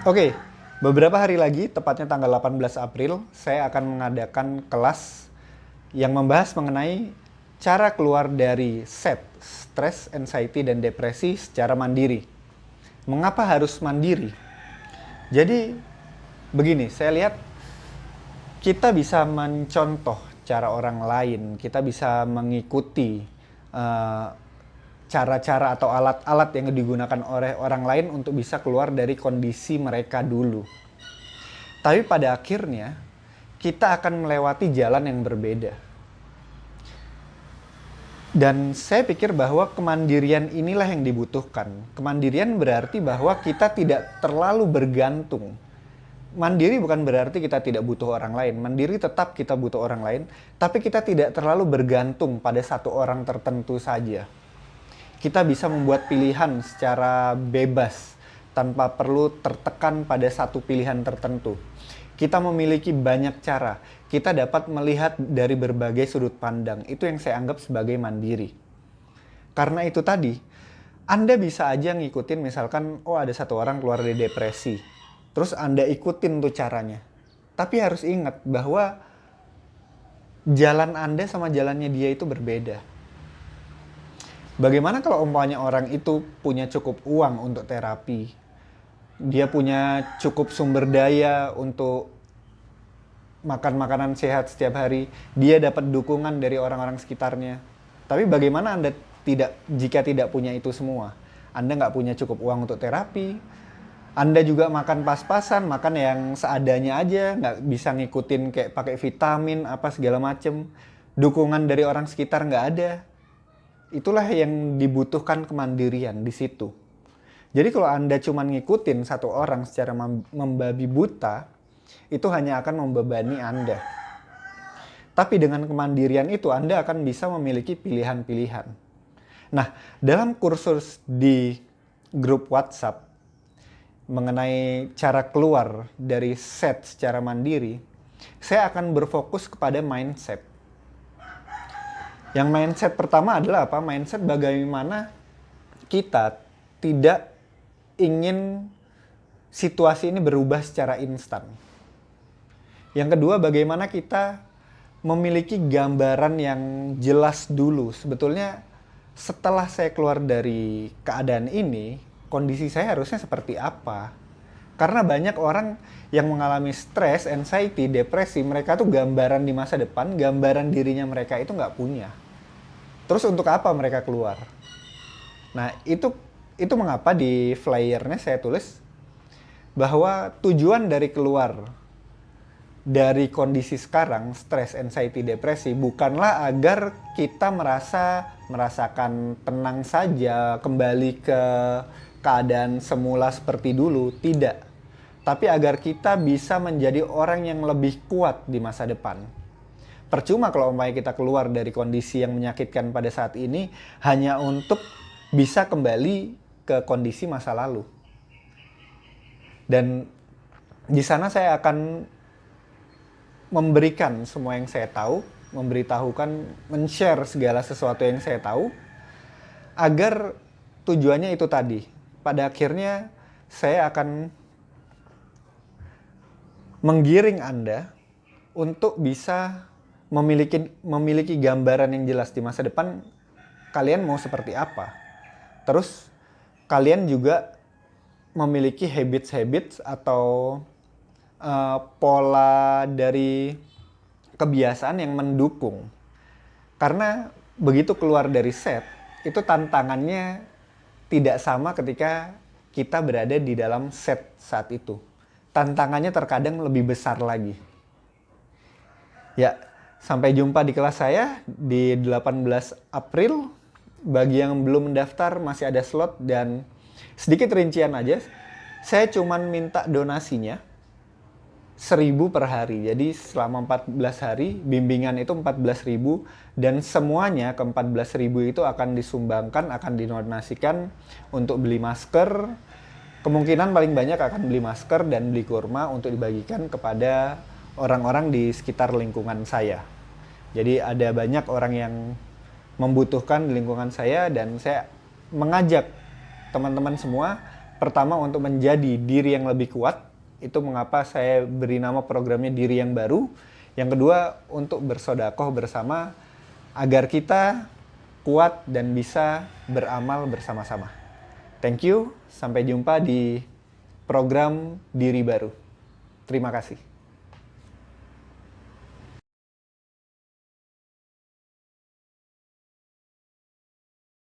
Oke, beberapa hari lagi, tepatnya tanggal 18 April, saya akan mengadakan kelas yang membahas mengenai cara keluar dari SAD, stress, anxiety, dan depresi secara mandiri. Mengapa harus mandiri? Jadi, begini, saya lihat kita bisa mencontoh cara orang lain, kita bisa mengikuti eh, cara-cara atau alat-alat yang digunakan oleh orang lain untuk bisa keluar dari kondisi mereka dulu. Tapi pada akhirnya kita akan melewati jalan yang berbeda. Dan saya pikir bahwa kemandirian inilah yang dibutuhkan. Kemandirian berarti bahwa kita tidak terlalu bergantung. Mandiri bukan berarti kita tidak butuh orang lain. Mandiri tetap kita butuh orang lain, tapi kita tidak terlalu bergantung pada satu orang tertentu saja. Kita bisa membuat pilihan secara bebas tanpa perlu tertekan pada satu pilihan tertentu. Kita memiliki banyak cara. Kita dapat melihat dari berbagai sudut pandang. Itu yang saya anggap sebagai mandiri. Karena itu tadi, Anda bisa aja ngikutin misalkan, oh ada satu orang keluar dari depresi. Terus Anda ikutin tuh caranya. Tapi harus ingat bahwa jalan Anda sama jalannya dia itu berbeda. Bagaimana kalau umpamanya orang itu punya cukup uang untuk terapi? Dia punya cukup sumber daya untuk makan makanan sehat setiap hari. Dia dapat dukungan dari orang-orang sekitarnya. Tapi bagaimana Anda jika tidak punya itu semua? Anda nggak punya cukup uang untuk terapi. Anda juga makan pas-pasan, makan yang seadanya aja, nggak bisa ngikutin kayak pakai vitamin apa segala macem. Dukungan dari orang sekitar nggak ada. Itulah yang dibutuhkan kemandirian di situ. Jadi kalau Anda cuma ngikutin satu orang secara membabi buta, itu hanya akan membebani Anda. Tapi dengan kemandirian itu Anda akan bisa memiliki pilihan-pilihan. Nah, dalam kursus di grup WhatsApp mengenai cara keluar dari SAD secara mandiri, saya akan berfokus kepada mindset. Yang mindset pertama adalah apa? Mindset bagaimana kita tidak ingin situasi ini berubah secara instan. Yang kedua, bagaimana kita memiliki gambaran yang jelas dulu. Sebetulnya setelah saya keluar dari keadaan ini, kondisi saya harusnya seperti apa? Karena banyak orang yang mengalami stres, anxiety, depresi, mereka tuh gambaran di masa depan, gambaran dirinya mereka itu nggak punya. Terus untuk apa mereka keluar? Nah, itu mengapa di flyernya saya tulis bahwa tujuan dari keluar dari kondisi sekarang, stres, anxiety, depresi, bukanlah agar kita merasakan tenang saja, kembali ke keadaan semula seperti dulu, tidak. Tapi agar kita bisa menjadi orang yang lebih kuat di masa depan. Percuma kalau umpamanya kita keluar dari kondisi yang menyakitkan pada saat ini hanya untuk bisa kembali ke kondisi masa lalu. Dan di sana saya akan memberikan semua yang saya tahu, memberitahukan, men-share segala sesuatu yang saya tahu, agar tujuannya itu tadi. Pada akhirnya saya akan menggiring Anda untuk bisa memiliki gambaran yang jelas di masa depan kalian mau seperti apa. Terus kalian juga memiliki habits atau pola dari kebiasaan yang mendukung. Karena begitu keluar dari SAD, itu tantangannya tidak sama ketika kita berada di dalam SAD saat itu. Tantangannya terkadang lebih besar lagi. Ya, sampai jumpa di kelas saya di 18 April. Bagi yang belum mendaftar masih ada slot dan sedikit rincian aja. Saya cuman minta donasinya 1.000 per hari. Jadi selama 14 hari bimbingan itu 14.000 dan semuanya ke 14.000 itu akan disumbangkan, akan didonasikan untuk beli masker. Kemungkinan paling banyak akan beli masker dan beli kurma untuk dibagikan kepada orang-orang di sekitar lingkungan saya. Jadi ada banyak orang yang membutuhkan di lingkungan saya dan saya mengajak teman-teman semua Pertama, untuk menjadi diri yang lebih kuat. Itu mengapa saya beri nama programnya Diri yang Baru. Yang kedua, untuk bersedekah bersama agar kita kuat dan bisa beramal bersama-sama. Thank you, sampai jumpa di program Diri Baru. Terima kasih.